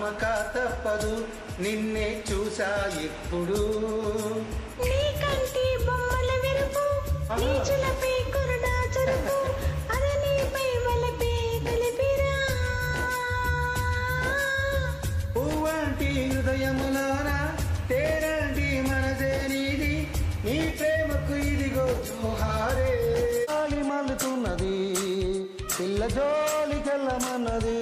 నమ్మక తప్పదు నిన్నే చూసా ఎప్పుడు నీ కంటి బొమ్మల విరుపు నీచులపై కురుడా చురుకు అది నీపై వలపే కలిపిరా పువ్వంటి హృదయములోన తేరంటి మనసే నీది నీ ప్రేమకు ఇదిగో జోహారే గాలి మల్లుతున్నది పిల్ల జోలికెళ్ళమన్నది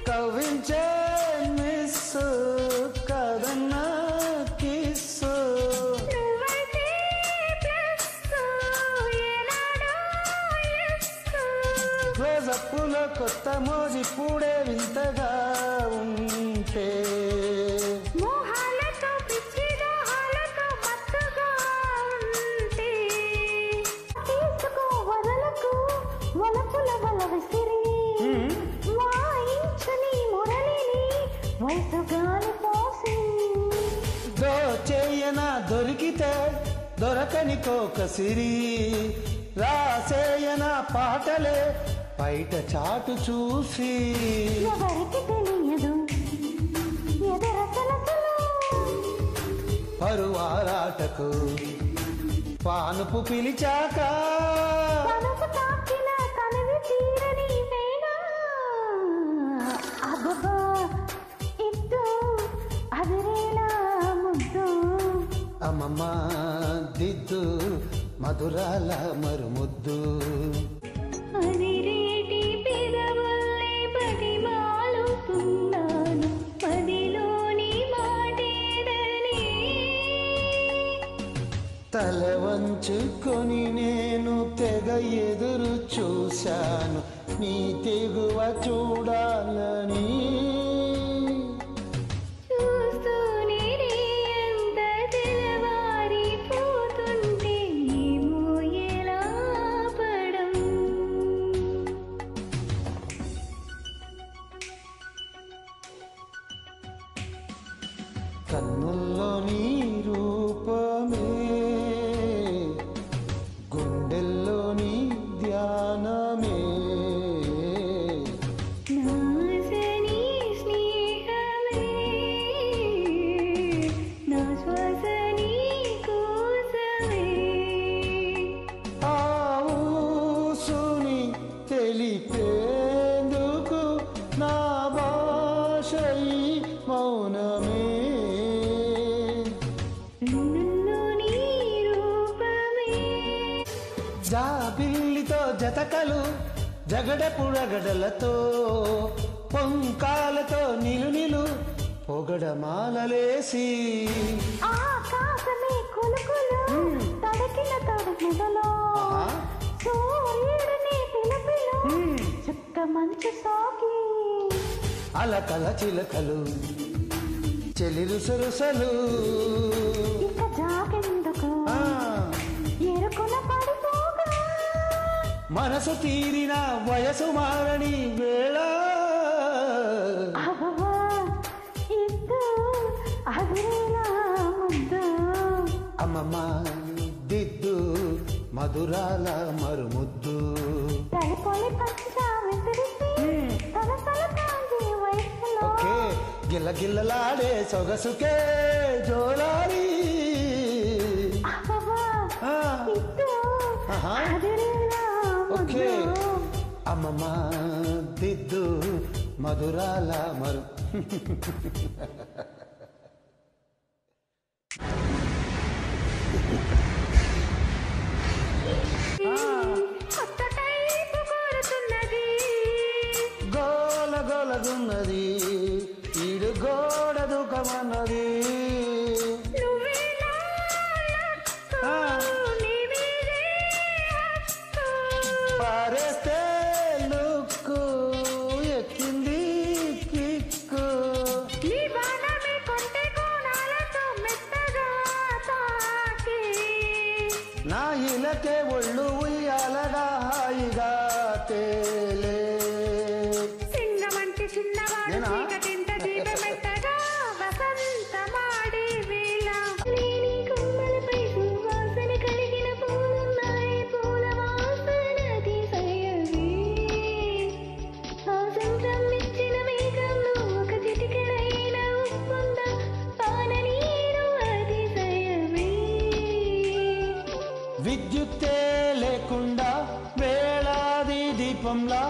కవించే మిస్సు కదన్నా కిస్సు క్లోజప్పులో కొత్త మోజి పూడే వింతగా ఉంటే చేయనా దొరికితే దొరకని కోక సిరి రాసేయనా పాటలే బయట చాటు చూసి ఎవరికి తెలియదు పరువారాటకు పానుపు పిలిచాక అమ్మమ్మ దిద్దు మధురాల మరుముద్దు తల వంచుకొని నేను తెగ ఎదురు చూశాను నీ తెగువ చూడాలని కన్నుల్లో నీ రూపమే గుండెల్లో నీ ధ్యానమే ఆ ఊసుని తెలిపేందుకు నా భాష మౌనమే జాబిల్లితో జతకలు జగడపురగడలతో పొంకాలతో నిలు పొగడమాలలేసి ఆకాశమే కులుకులు తడకిన తడుముదలో సూర్యుడిని పిలుపులు చుక్క మంచు సాగి అలకల చిలకలు చెలి రుసరుసలు ఇక జాగెందుకు ఎరుకుల పడిపోగా మనసు తీరిన వయసు మారని వేళ అమ్మమ్మ దిద్దు మధురాల మరుముద్దు ఓకే గిల్ల గిల్లలాడే సొగసుకే జోలాలి ఓకే అమ్మమ్మ దిద్దు మధురాల మరు గోల గోలగున్నది ఈడు గోడ దుఃఖమన్నది పారేస్తే లుక్కు ఎక్కింది కిక్కు నా ఇలకే ఒళ్ళు ఉయ్యాలగా హాయిగా తేలే కలిగిన పూలున్నాయి పూల వాసన దీపంలా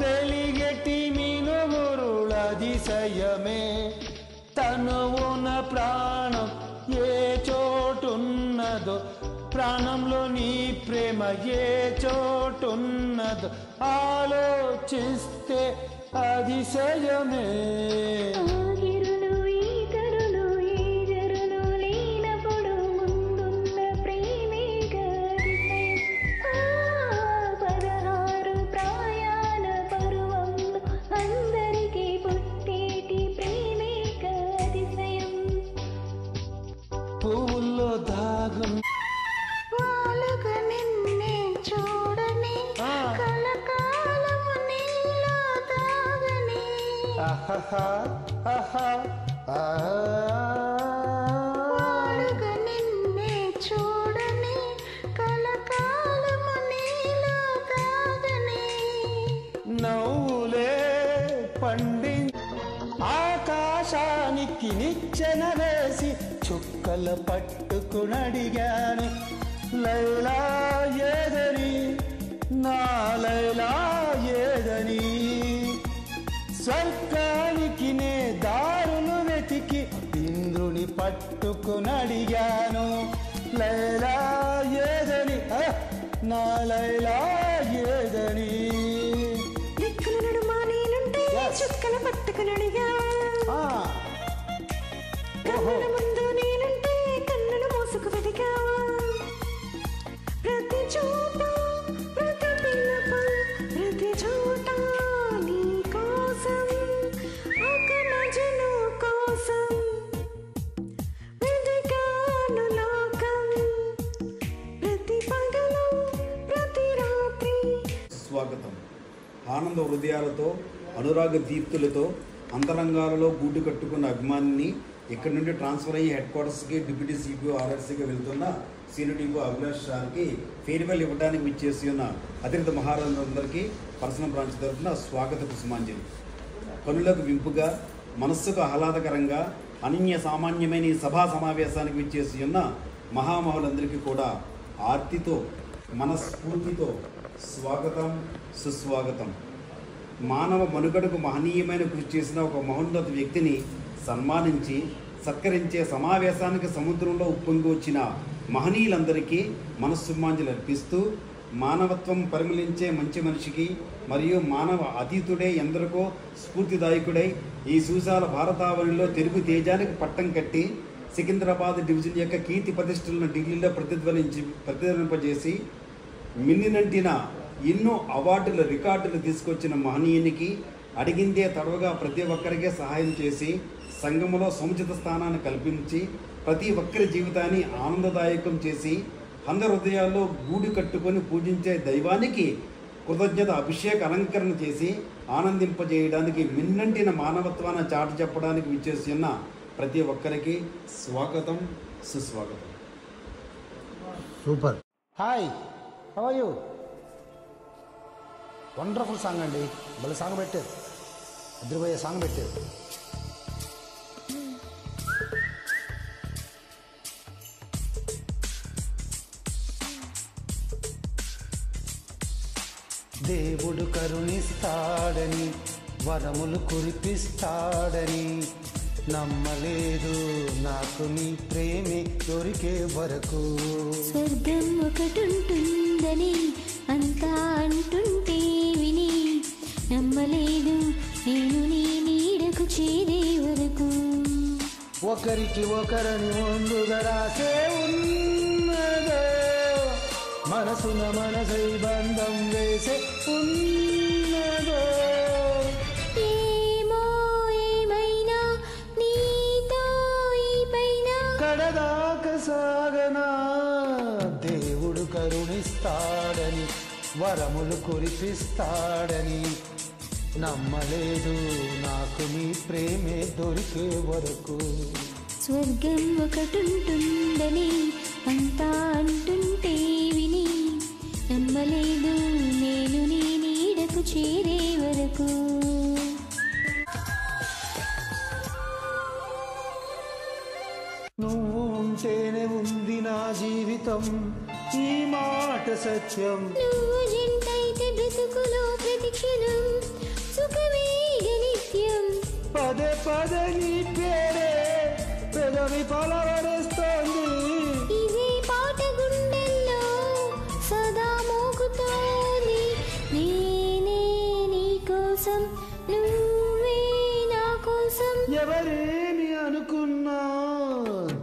వెలిగెట్టి మినుగురుల అతిశయమే తనువున ప్రాణం ఏ చోటున్నదో ప్రాణంలో నీ ప్రేమ ఏ చోటున్నదో ఆలోచిస్తే అతిశయమే పువ్వుల్లో దాగు నిన్నే చూడని కలకాలము నీలో తాగని నిన్నే చూడని కలకాలము నీలో తాగని నవ్వులే పండి ఆకాశానికి నిచ్చెన వేసి చుక్కల పట్టుకునడిగాను లైలా ఏదని నా లైలా ఏదని స్వర్గానికి నే దారులు వెతికి ఇంద్రుని పట్టుకునడిగాను లైలా ఏదని నా లైలా ఏదని దిక్కుల నడుమా నేనుంటే చుక్కల పట్టుకునడిగా కన్నుల ముందు నేనుంటే కన్నులు మోసుకు వెతికావా ప్రతి చోట ప్రతి పిలుపు ప్రతి చోట నీ కోసం ఒక మజను కోసం వెతికాను లోకం ప్రతి పగలు ప్రతి రాత్రి. స్వాగతం. ఆనంద హృదయాలతో అనురాగ దీప్తులతో అంతరంగాలలో గూడు కట్టుకున్న అభిమానిని ఇక్కడ నుండి ట్రాన్స్ఫర్ అయ్యి హెడ్ క్వార్టర్స్కి డిప్యూటీ సిపిఓ ఆర్ఆర్సీగా వెళ్తున్న సీనియర్ డిపో అభిలాష్ షాకి ఫేర్వెల్ ఇవ్వడానికి విచ్చేసి ఉన్న అతిథి మహారాజులందరికీ పర్సనల్ బ్రాంచ్ తరఫున స్వాగత కుసుమాంజలి. కనులకు వింపుగా మనస్సుకు ఆహ్లాదకరంగా అనన్య సామాన్యమైన ఈ సభా సమావేశానికి విచ్చేసి ఉన్న మహామహులందరికీ కూడా ఆర్తితో మనస్ఫూర్తితో స్వాగతం సుస్వాగతం. మానవ మనుగడకు మహనీయమైన కృషి చేసిన ఒక మహోన్నత వ్యక్తిని సన్మానించి సత్కరించే సమావేశానికి సముద్రంలో ఉప్పొంగి వచ్చిన మహనీయులందరికీ మనస్సుమాంజలి అర్పిస్తూ మానవత్వం పరిమళించే మంచి మనిషికి మరియు మానవ అతీతుడై ఎందరికో స్ఫూర్తిదాయకుడై ఈ సుశాల భారతావనిలో తెలుగు తేజానికి పట్టం కట్టి సికింద్రాబాద్ డివిజన్ యొక్క కీర్తి ప్రతిష్టలను ఢిల్లీలో ప్రతిధ్వనింపజేసి మిన్నినంటిన ఎన్నో అవార్డుల రికార్డులు తీసుకొచ్చిన మహనీయునికి అడిగిందే తడవగా ప్రతి ఒక్కరికే సహాయం చేసి సంఘంలో సముచిత స్థానాన్ని కల్పించి ప్రతి ఒక్కరి జీవితాన్ని ఆనందదాయకం చేసి అందరి హృదయాల్లో గూడు కట్టుకొని పూజించే దైవానికి కృతజ్ఞత అభిషేక అలంకరణ చేసి ఆనందింపజేయడానికి మిన్నంటిన మానవత్వాన్ని చాటు చెప్పడానికి విచ్చేసిన ప్రతి ఒక్కరికి స్వాగతం సుస్వాగతం. Super. Hi, how are you? Wonderful song అండి. భలే సాంగ్ పెట్టారు, అదిరిపోయే సాంగ్ పెట్టారు. దేవుడు కరుణిస్తాడని వరములు కురిపిస్తాడని నమ్మలేదు నాకు నీ ప్రేమే దొరికే వరకు. స్వర్గం ఒకటుంటుందని అంతా అంటుంటే విని నమ్మలేదు నేను నీ నీడకు చేరే వరకు. ఒకరికి ఒకరని ముందుగా రాసే ఉన్నదో మనసున మనసై బంధం వేసే ఉన్నదో. ఏమో ఏమైనా నీతో ఈ పైన కడదాకా సాగనా దేవుడు కరుణిస్తాడని వరములు కురిపిస్తాడని నమ్మలేదు నాకు నీ ప్రేమే దొరికే వరకు. స్వర్గం ఒకటుంటుందని అంతా అంటుంటే విని నమ్మలేదు నేను నీ నీడకు చేరే వరకు. నువ్వు ఉంటేనే ఉంది నా జీవితం, ఈ మాట సత్యం. నువ్వు జంటైతే బ్రతుకులో ప్రతి అదే నీ పేరే పెదవి పలవరేస్తోంది. ఇదే పాట గుండెల్లో సదా మోగుతోంది. నేనే నీ కోసం, నువ్వే నా కోసం. ఎవరేమి అనుకున్నా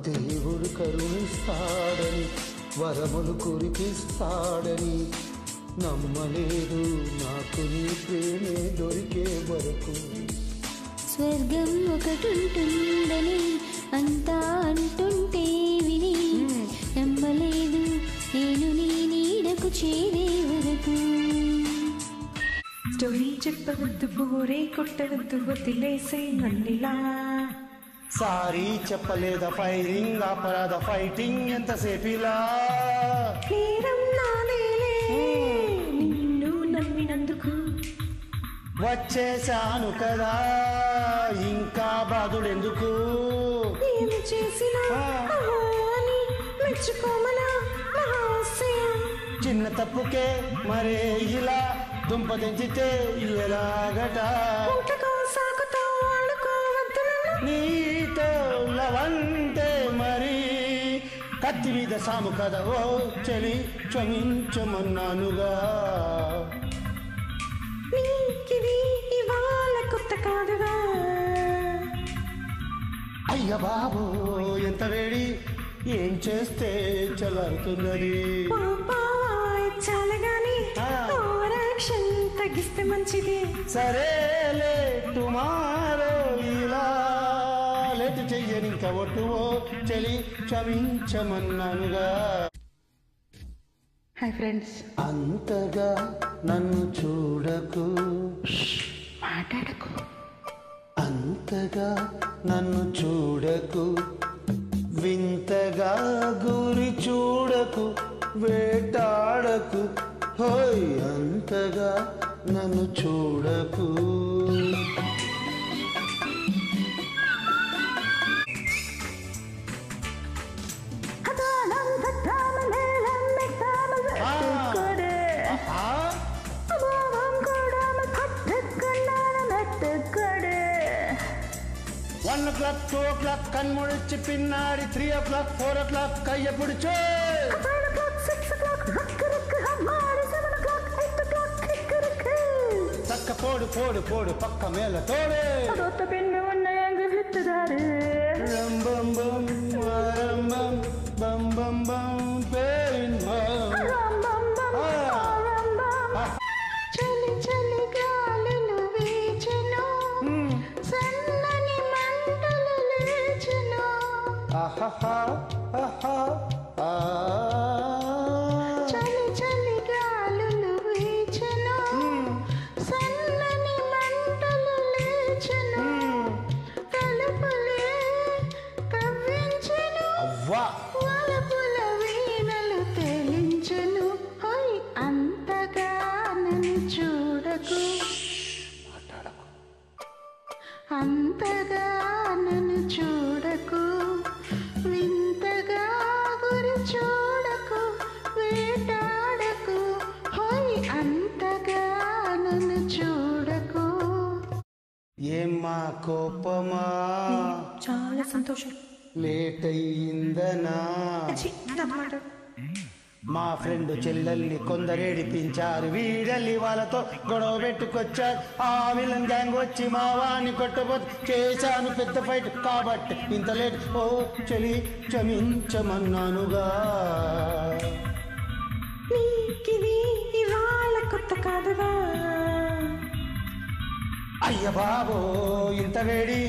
దేవుడు కరుణిస్తాడని, వరములు కురిపిస్తాడని నమ్మలేదు నాకు నీ ప్రేమే దొరికే వరకు. స్వర్గం ఒకటుంటుందని అంతా అంటుంటే విని నమ్మలేదు నేను నీ నీడకు చేరే వరకు. స్టోరీ చెప్పవద్దు, బోరే కొట్టవద్దు, వదిలేసే నన్నిలా. సారీ చెప్పలేదా ఫైరింగ్ అపరాధ ఫైటింగ్ ఎంతసేపిలా. నేరం నాదేలే నిన్ను నమ్మినందుకు. వచ్చేసాను కదా ఇంకా బాధుడెందుకు. నేను చేసిన అని మెచ్చుకోమలా మహాశయం. చిన్న తప్పుకే మరే ఇలా దుంపదించితే ఎలాగట. పుట్టకో సాకుతో ఆడుకోవద్దు నన్ను. నీతో లవంటే మరి కత్తి మీద సాము కదా ఓ చెలి క్షమించమన్నానుగా. నీకిది ఇవాళ కొత్త కాదుగా. అయ్య బాబు ఎంత వేడి ఏం చేస్తే చల్లారుతున్నది. చాలగాని ఓవరాక్షన్ తగ్గిస్తే మంచిది. సరేలే టుమారో ఇలా లేట్ చెయ్యని ఇంకా ఒట్టువో చెలి క్షమించమన్నానుగా. Hi friends. అంతగా నన్ను చూడకు, మాట్లాడకు. అంతగా నన్ను చూడకు, వింతగా గురి చూడకు, వేటాడకు హోయ్. అంతగా నన్ను చూడకు. One o'clock, 2 o'clock கண்முழிச்சு பின்னாடி 3 o'clock, 4 o'clock கைய பிடிச்சு. 5 o'clock, 6 o'clock ரக்கு ஹம்மாடி. 7 o'clock, 8 o'clock kick. சக்க போடு போடு போடு பக்க மேல தோடு. அதோத்த பின்னு உன்னை எங்க விட்டுதாரு. ரம் பம் பம் ரம்பம் பம் பம் பம் பேரின்பம். చలి చలి గాలులు వీచెను, సన్నని మంటలు లేచెను. ఆహాహా ఆహా ఆ. చలి చలి గాలులు వీచెను, సన్నని మంటలు లేచెను. తలుపులే కవ్వించెను, అవ్వా వలపుల వీణలు తేలించెను. హోయ్ అంతగా నన్ను చూడకు, అంతగా నన్ను చూడకు, వింతగా గురి చూడకు, వేటాడకు. హోయ్ అంతగా నన్ను చూడకు. ఏమ్మా కోపమా చాలా సంతోషం. లేట్ అయ్యిందనా. మా ఫ్రెండ్ చెల్లెల్ని కొందరేడిపించారు, వీడల్లి వాళ్ళతో గొడవ పెట్టుకొచ్చారు. ఆ విలన్ గ్యాంగ్ వచ్చి మా వాణ్ణి కొట్టబోతు చేశాను పెద్ద ఫైట్ కాబట్టి ఇంత లేట్. ఓ చెలి క్షమించమన్నానుగా. నీకిది ఇవాళ కొత్త కాదుగా. అయ్య బాబో ఇంత వేడి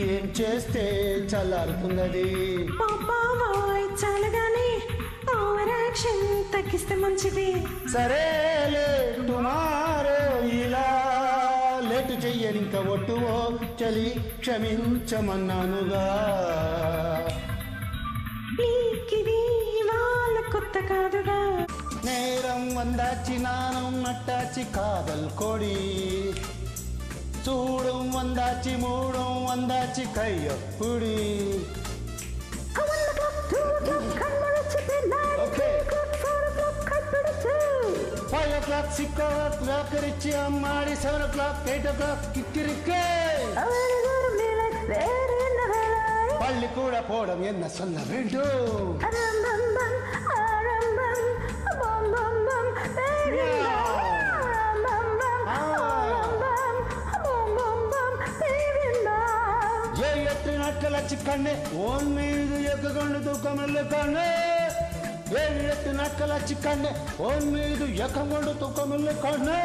ఏం చేస్తే చల్లారుతున్నది. బాబాయ్ చాలగానే ఓవరాక్షన్ తగ్గిస్తే మంచిది. సరేలే టుమారో ఇలా లేటు చెయ్యని ఇంకా ఒట్టువో చలి క్షమించమన్నానుగా. నీకిది ఇవాళ కొత్త కాదుగా. நேரம் வந்தாச்சு நானும் நட்டாச்சு காதல் கொடி, சூடும் வந்தாச்சு மூடும் வந்தாச்சு கையப்புடி. Okay. 5 o'clock, 6 o'clock ரிச்சி அம்மாடி. 7 o'clock, 8 o'clock கிக்கிருக்கு. வேறு என்ன வேலை பள்ளிக்கூட போடும் என்ன சொல்ல வேண்டும் அரம்பம் பம் ஆரம்பம் பம் பம் பம் அரம்பம் பம் ஆரம்பம் பம் பம் பம் பேரின்பம் 7-8 நாட்கள் அச்சு கண்ணே உன் மீது எக்கு கொண்டு தூக்கம் இல்லை கண்ணே 7-8 நாட்கள் அச்சு கண்ணே உன் மீது எக்கம் கொண்டு தூக்கம் இல்லை கண்ணே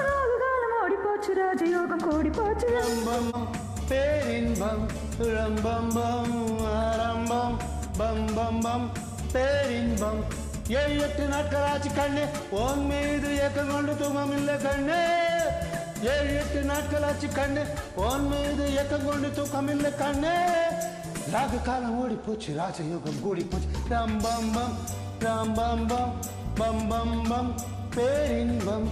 ராகுகாலம் ஓடி போச்சு ராஜயோகம் கூடி போச்சு ரம்பம் பேரின்பம் ரம்பம் பம் ஆரம்பம் பம் பம் பம் பேரின்பம் 7-8 நாட்கள் ஆச்சு கண்ணே உன் மீது எக்கம் கொண்டு தூக்கம் இல்லை கண்ணே 7-8 நாட்கள் ஆச்சு கண்ணே உன் மீது எக்கம் கொண்டு தூக்கம் இல்லை கண்ணே ராகு காலம் ஓடி போச்சு ராஜயோகம் கூடி போச்சு ரம்பம் பம் ரம்பம் பம் பம் பம் பம் பேரின்பம்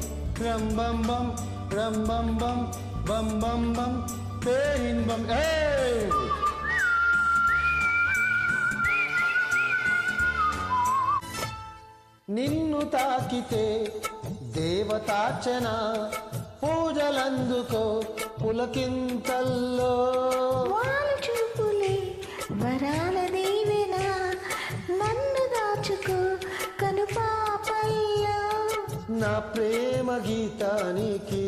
ரம்பம் பம் ரம்பம் பம் பம் பம் பம் பேரின்பம் నిన్ను తాకితే దేవతార్చన పూజలందుకో పులకింతల్లో వాళ్ళ చూపులే వరాల దీవెన నన్ను దాచుకో కనుపాపల్లో నా ప్రేమ గీతానికి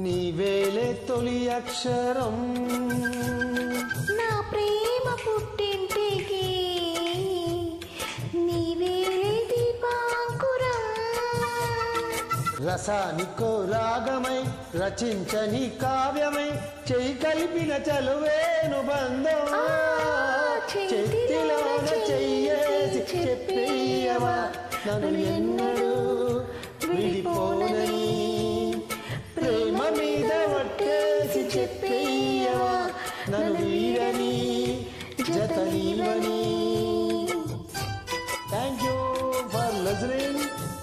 నీవేలే తొలి అక్షరం నా ప్రేమ పుట్టింటికి నీవేలే దీపాంకురం రసానికో రాగమై రచించని కావ్యమై చెయ్యి కలిపిన చలువేను బంధం చేతిలోన చెయ్యేసి చెప్పేయవా నన్ను ఎన్నడూ విడిపోనని ప్రేమ మీద ఒట్టేసి చెప్పేయవా నన్ను వీడని జతనీవని thank you for listening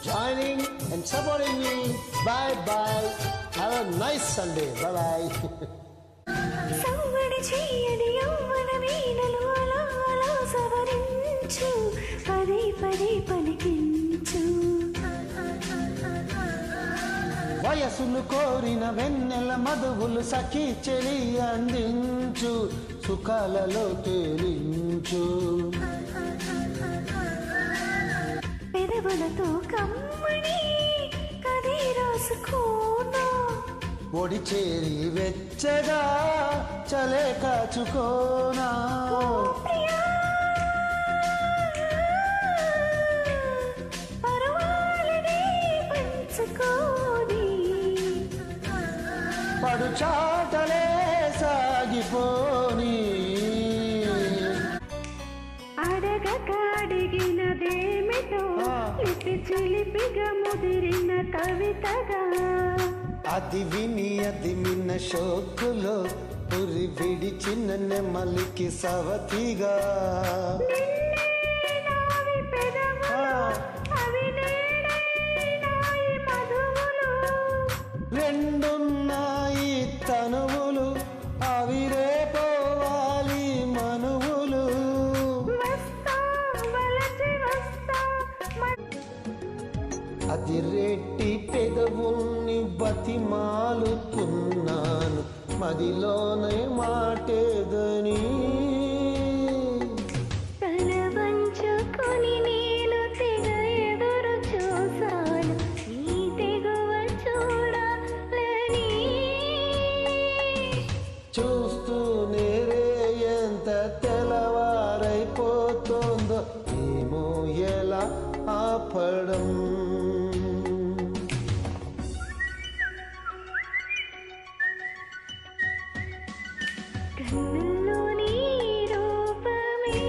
joining and supporting me. Bye bye. Have a nice Sunday. Bye bye. సంవడి చేయని యవ్వన వీణలు అలా అలా సవరించు పదే పదే పలికించు వయసులు కోరిన వెన్నెల మధువులు సఖీ చెలి అందించు సుఖాలలో తేలించు పెదవులతో కమ్మని కదే రాసుకోనా ఒడి చేరి వెచ్చగా చలే కాచుకోనా పర్వాలనే పంచుకోని పడు చాటలే సాగిపోని అడగక అడిగినదేమిటో లిపి చిలిపిగా ముదిరిన కవితగా అది విని అది మిన్న షోకులో పురి విడిచిన నెమలికి సవతిగా నావి పెదవులు అవి నాయి మధువులు రెండున్నాయి తనువులు అవి రేపోవాలి మనువులు వస్తా వలచి వస్తా అది రెట్టి పెదవుల్ని బతిమాలుతున్నాను మదిలోనే మాటేదని తల వంచుకొని నేను తెగ ఎదురు చూసాను ఈ తెగువ చూడాలని చూస్తూనే రే ఎంత తెల్లవారైపోతుందో ఏమో ఎలా ఆపడం కన్నుల్లోని రూపమే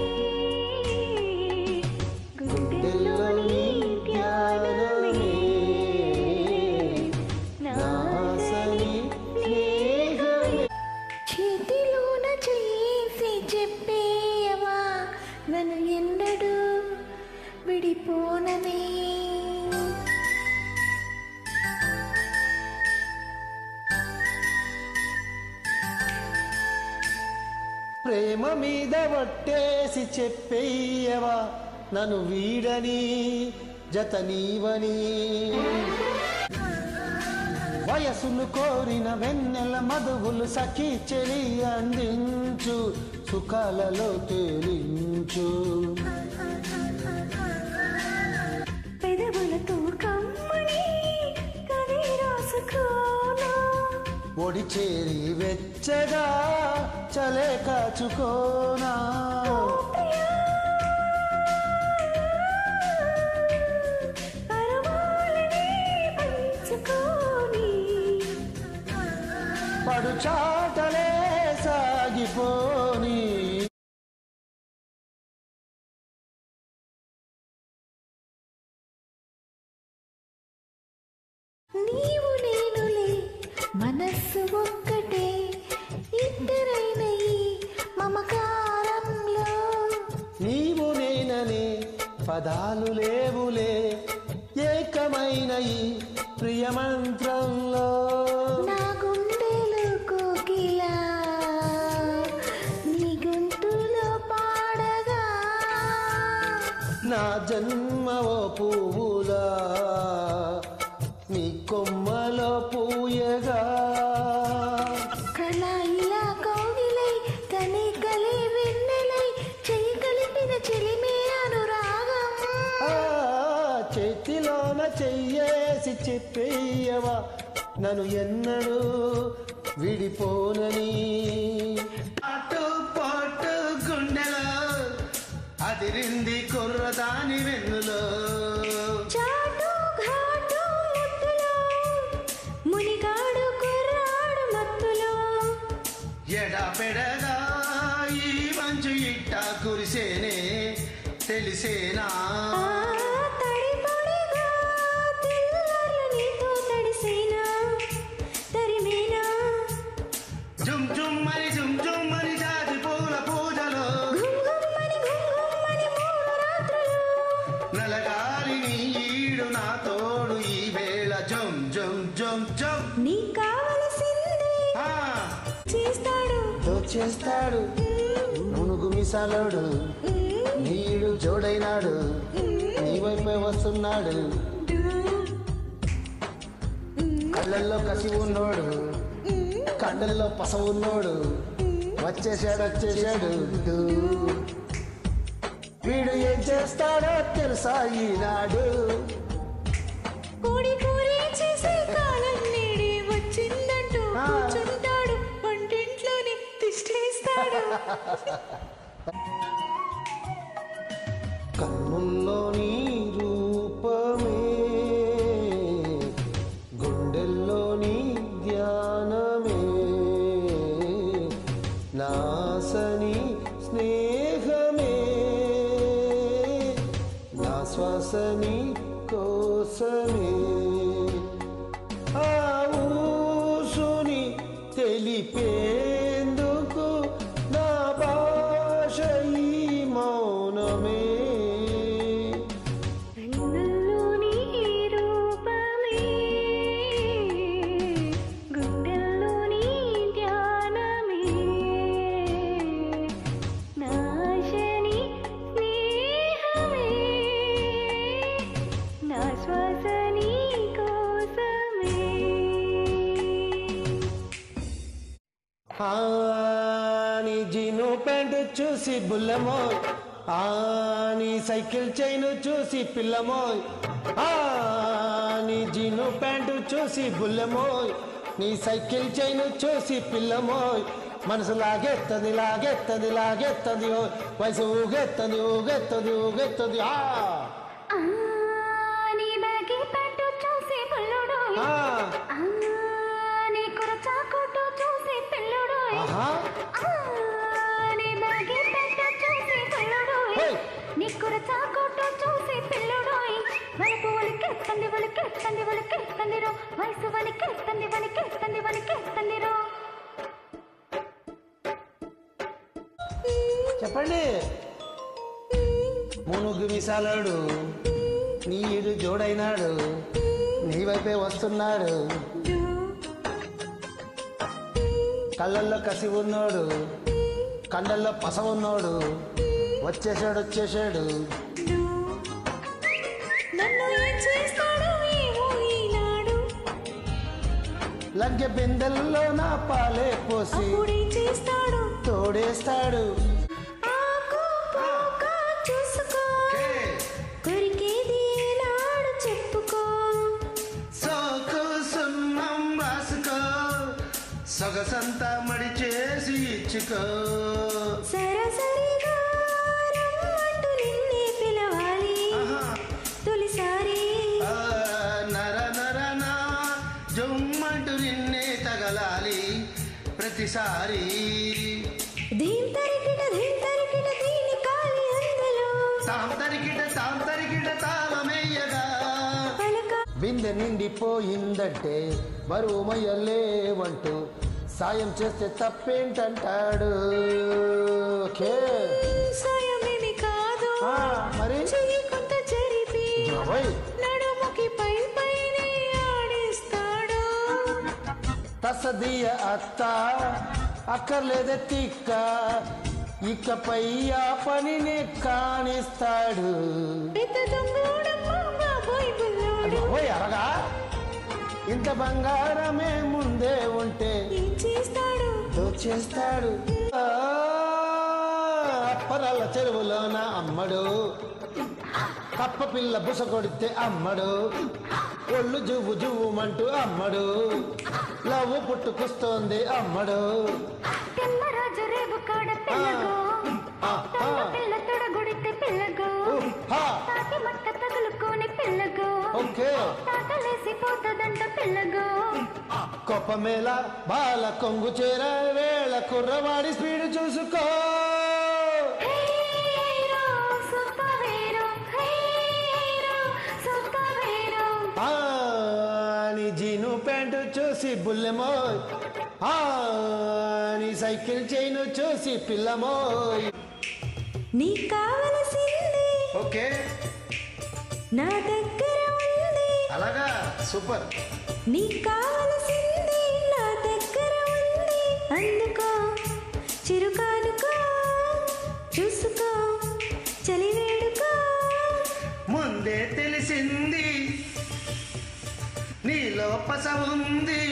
గుండెల్లోని ధ్యానమే నాసని స్నేహమే చేతిలోన చేసి చెప్పేయవా నన్ను ఎన్నడూ విడిపోనని ప్రేమ మీద వట్టేసి చెప్పేయవా నన్ను వీడని జతనీవని వయసులు కోరిన వెన్నెల మధువులు సఖీ చెలి అందించు సుఖాలలో తేలించు పెదవులతో కమ్మని కవి రాసుకోనా ఒడి చేరి వెచ్చగా చలే కాచుకోనా పడు చాటలే సాగిపోని నీవు నేనులే మనస్సు ఒక్కటే ఇద్దరైన ఈ మమకారంలో నీవు నేననే పదాలు లేవులే ఏకమైన ఈ ప్రియమంత్రంలో నా గుండెలు కోకిలా నీ గొంతులో పాడగా నా జన్మ ఓ పువ్వులా నీ కొమ్మలో పూయగా కళాయిలా కౌగిలై కని కలి వెన్నెలై చెయ్యి కలిపిన చెలిమే అనురాగం ఆ, చేతిలోన చెయ్యేసి చెప్పేయవా నన్ను ఎన్నడూ విడిపోనని అటు పాటు గుండెలో అదిరింది కుర్రదాని వెన్నులో చాటు ఘాటు ముద్దులో మునిగాడు కుర్రాడు మత్తులో ఎడపెడగా ఈ మంచు ఇట్ట కురిసేనే తెలిసేనా తడి పొడిగా తెల్లార్లు నీతో తడిసేనా తరిమేనా జుమ్ జుమ్మని జాతి పూల పూజలో గుంగుమ్మని మూడు రాత్రులు నలగాలి నీ ఈడు నా తోడు ఈ వేళ జుమ్ జుమ్ జుమ్ జుమ్ నీ కావలసింది ఆ, చేస్తాడు చేస్తాడు మునుగు మిసాలోడు నీడు జోడైనాడు నీ వైపే వస్తున్నాడు కళ్ళల్లో కసి ఉన్నోడు కండల్లో పస ఉన్నోడు వచ్చేసాడు వీడు ఏం చేస్తాడో తెలుసా ఈనాడు కోడి కూరి చేసే కాలం నేడే వచ్చిందంటూ కూర్చుంటాడు వంటింట్లోని తిష్టేస్తాడు కన్నుల్లో నీ రూపమే గుండెల్లో నీ ధ్యానమే నాసని స్నేహమే నా శ్వాసని కోసమే ఆ ఊసుని తెలిపేందుకు నా భాష ఈ మౌనమే కన్నుల్లో నీ రూపమే గుండెల్లో నీ ధ్యానమే నాశని స్నేహమే నా శ్వాసని కోసమే ఆ నీ జీను ప్యాంటు చూసి బుల్లమోయ్ ఆ నీ సైకిల్ చైను చూసి పిల్లమోయ్ ఆ నీ జీను ప్యాంటు చూసి బుల్లమోయ్ నీ సైకిల్ చైను చూసి పిల్లమోయ్ మనసు లాగెత్తది ఓ వయసు ఊగెత్తది ఆ నీ బ్యాగి ప్యాంటు చూసి పిల్లుడు నీ కురచా కొట్టు చూసి పిల్లుడు ఆహా నీ బ్యాగి ప్యాంటు చూసి పిల్లుడు ఓయ్. నీ కురచా కొట్టు చూసి పిల్లుడు వలకు వలికెత్తందిరో వయసు వలికెత్తందిరో చెప్పండి మునుగు మిసాలాడు నీడు జోడైనాడు నీ వైపే వస్తున్నాడు కళ్ళల్లో కసి ఉన్నోడు కండల్లో పస ఉన్నోడు వచ్చేసాడు నన్ను ఏం చేస్తాడు ఏమో ఈనాడు లంకె బిందెల్లో నా పాలే పోసి అప్పుడేం చేస్తాడు తోడేస్తాడు. ఆకు పోక చూసుకో కొరికేది నాడు చెప్పుకో సోకు సున్నం రాసుకో సొగసంతా మడి చేసి ఇచ్చుకో. సరసరిగా రమ్మంటూ నిన్నే పిలవాలి తొలిసారి నర నరనా జుమ్మంటూ నిన్నే తగలాలి ప్రతిసారి. దీని తరికిట దీని కాలి అందులో తాంతరికిట తాళమేయగా పలక బిందె నిండిపోయిందంటే బరువు మొయ్యలేవంటూ సాయం చేస్తే తప్పేంటంటాడు. సాయమేమి కాదు మరి చెయ్యి కొంత జరిపి జోయ్. నడుముకి పైనే ఆడిస్తాడు. తసదియ అత్త అక్కర్లేదే తిక్క ఇకపై ఆ పనినే కానిస్తాడు. పెద్ద దొంగోడమ్మ బాబోయ్ బుల్లోడు ఓయ్ అరగా ఇంత బంగారమే ముందే ఉంటే ఏం చేస్తాడు దోచేస్తాడు. అప్పరాల చెరువులోన అమ్మడు కప్ప పిల్ల బుస కొడితే అమ్మడు ఒళ్ళు జువ్వుమంటూ అమ్మడు లవ్వు పుట్టుకొస్తోంది అమ్మడు. తెల్లరాజు రేపు కాడ పిల్లగో పిల్ల తొడగొడితే పిల్లగో తాటి మట్ట తగులుకొని పిల్లగో ఓకే తాటలేసిపోతుందంట పిల్లగో. కొప్పమేళ బాల కొంగు చేర వేళ కుర్రవాడి స్పీడ్ చూసుకో. Hero super hero hero super hero. నీ జీను ప్యాంటు చూసి బుల్లెమోయ్ నీ సైకిల్ చైను చూసి పిల్లమోయ్. నీకు కావలసింది ఓకే నా దగ్గర ఉంది అలాగా సూపర్. నీకు కావలసింది నా దగ్గర ఉంది అందుకో చిరుకానుకో చూసుకో చలివేడుకో. ముందే తెలిసింది నీలో పస ఉంది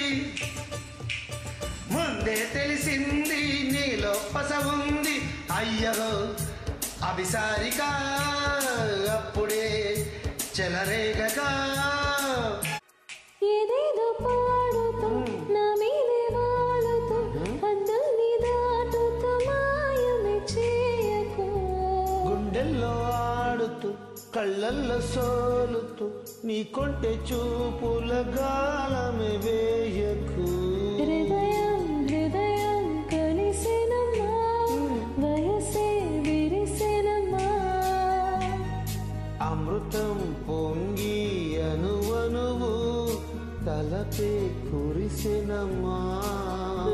ముందే తెలిసింది నీలో పస ఉంది అయ్యో అభిసారిక అప్పుడే చెలరేగగా. ఏదేదో పాడుతూ నా మీదే వాలుతూ అద్దుల్ని దాటుతూ మాయమే చేయకు. గుండెల్లో ఆడుతూ కళ్ళల్లో సోలుతూ నీ కొంటె చూపుల గాలమే వేయకు. హృదయం కలిసినమ్మా వయసే విరిసినమ్మా. అమృతం పొంగి అనువనువు తలపే కురిసినమ్మా.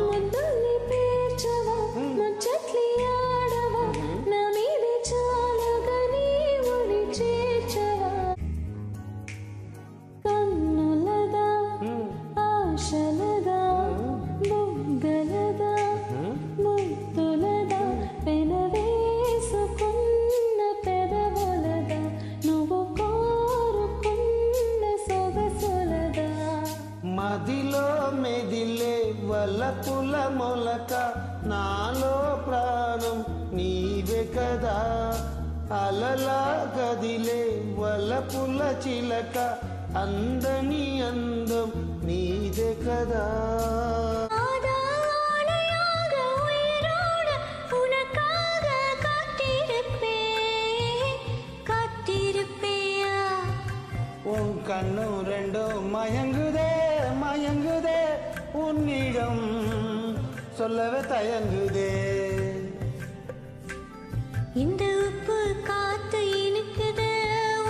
ముద్దుల్ని పేర్చవా ముచ్చట్లి ఆడవా నా మీదే చాలుగా నీవుని చేర్చవా. కన్నులదా ఆశలదా బొగ్గలదా ముద్దులదా పెనవేసుకున్న పెదవులదా నువ్వు కోరుకున్న సొగసులదా. మదిలో మెదిలే వలపుల మొలక నాలో ప్రాణం నీవే కదా. అలలా కదిలే వలపుల చిలక అందని అందం నీదే కదా. உன் கண்ணும் ரெண்டும் மயங்குதே உன்னிடம் சொல்லவே தயங்குதே. இந்த உப்பு காத்து இனிக்குது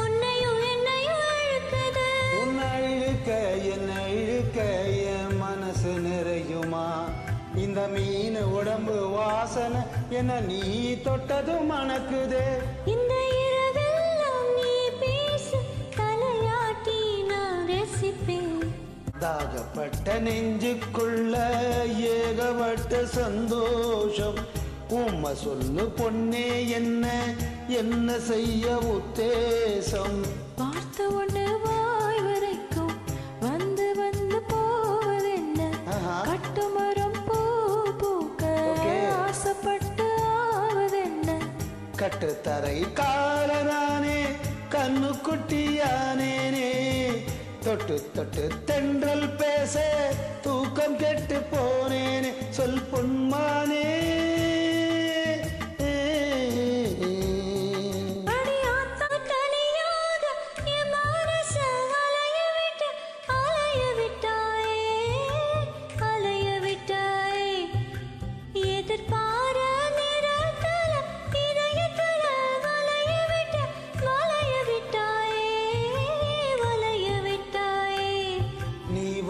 உன்னையும் என்னையும் இழுக்குது. உன்னை இழுக்க என்னை இழுக்க என் மனசு நிறையுமா. இந்த மீன் உடம்பு வாசனை என்ன நீ தொட்டது மணக்குதே. இந்த இரவெல்லாம் நீ பேசு தலையாட்டி நான் ரசிப்பேன். தாகப்பட்ட நெஞ்சுக்குள்ள ஏகப்பட்ட சந்தோஷம். உம்மை சொல்லு பொன்னே என்ன செய்ய உத்தேசம். பார்த்த உடனே வாய் வரைக்கும் வந்து வந்து போவதென்ன கட்டுத்தரை காலனானே கண்ணுக்குட்டியானேனே தொட்டு தொட்டு தென்றல் பேச தூக்கம் கெட்டு போனேனே சொல் பொன்மானே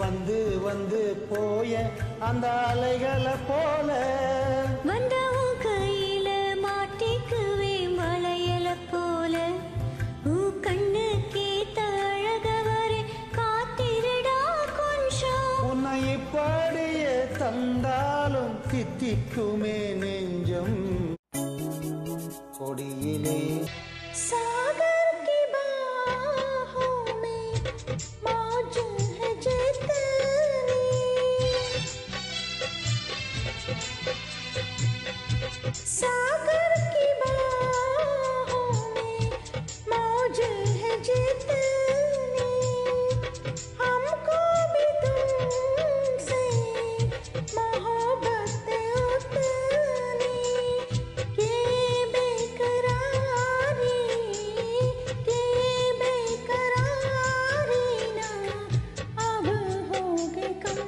வந்து வந்து போய அந்த அலைகளை போல வந்த உன் கையில மாட்டிக்குவே மலையல போல கண்ணு கேத்த அழகவரே காத்திருடா கொஞ்சம் உன்னை இப்படியே தந்தாலும் தித்திக்குமே நெஞ்சம் கொடியிலே सागर की बाहों में मौज है जितनी सागर की बाहों में मौज है जितनी हमको भी तुमसे मोहब्बत उतनी के बेकरारी ना अब होगे कम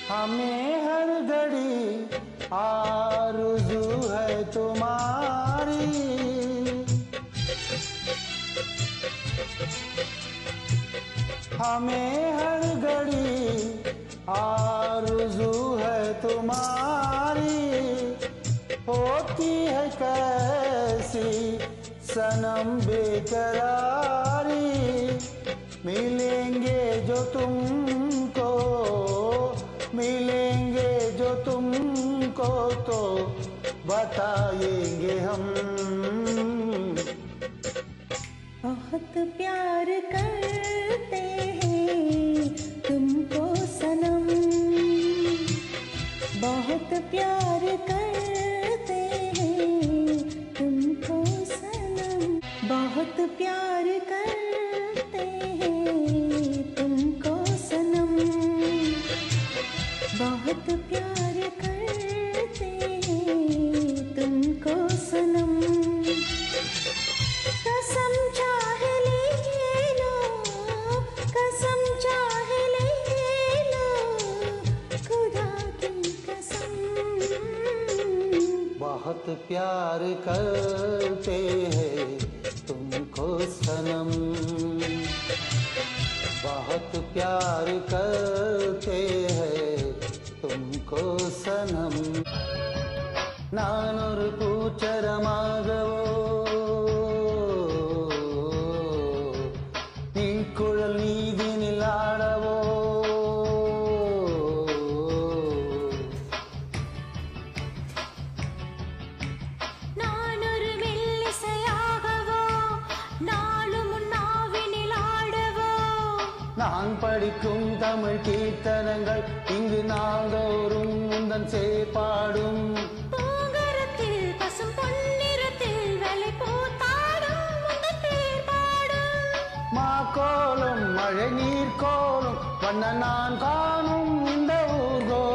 हमें हर घड़ी आरज़ू है तुम्हारी हमें हर घड़ी आरज़ू है तुम्हारी होती है कैसी सनम बेकरारी मिलेंगे जो तुमको मिलेंगे जो तुमको तो बताएंगे हम बहुत प्यार करते हैं तुमको सनम बहुत प्यार करते हैं तुमको सनम बहुत प्यार करते हैं तुमको सनम बहुत प्यार करते हैं तुमको सनम कसम चाहे ले लो कसम चाहे ले लो खुदा की कसम बहुत प्यार करते हैं तुमको सनम बहुत प्यार करते हैं तुमको सनम नानொரு பூச்சரமாகவோ நீ குழல் நீதினில் ஆடவோ நான் ஒரு மெல்லிசையாகவோ நாளும் உன்னாவினில் ஆடவோ நான் படிக்கும் தமிழ் கீர்த்தனங்கள் இங்கு நாள்தோறும் உந்தன் சேப்பாடும் பூங்கரத்தில் பசும் பொன்னிறத்தில் வெள்ளை பூத்தாடும் உந்தன் பேர் பாடும் மாக்கோலம் மழை நீர் கோலம் வண்ண நான் காணும்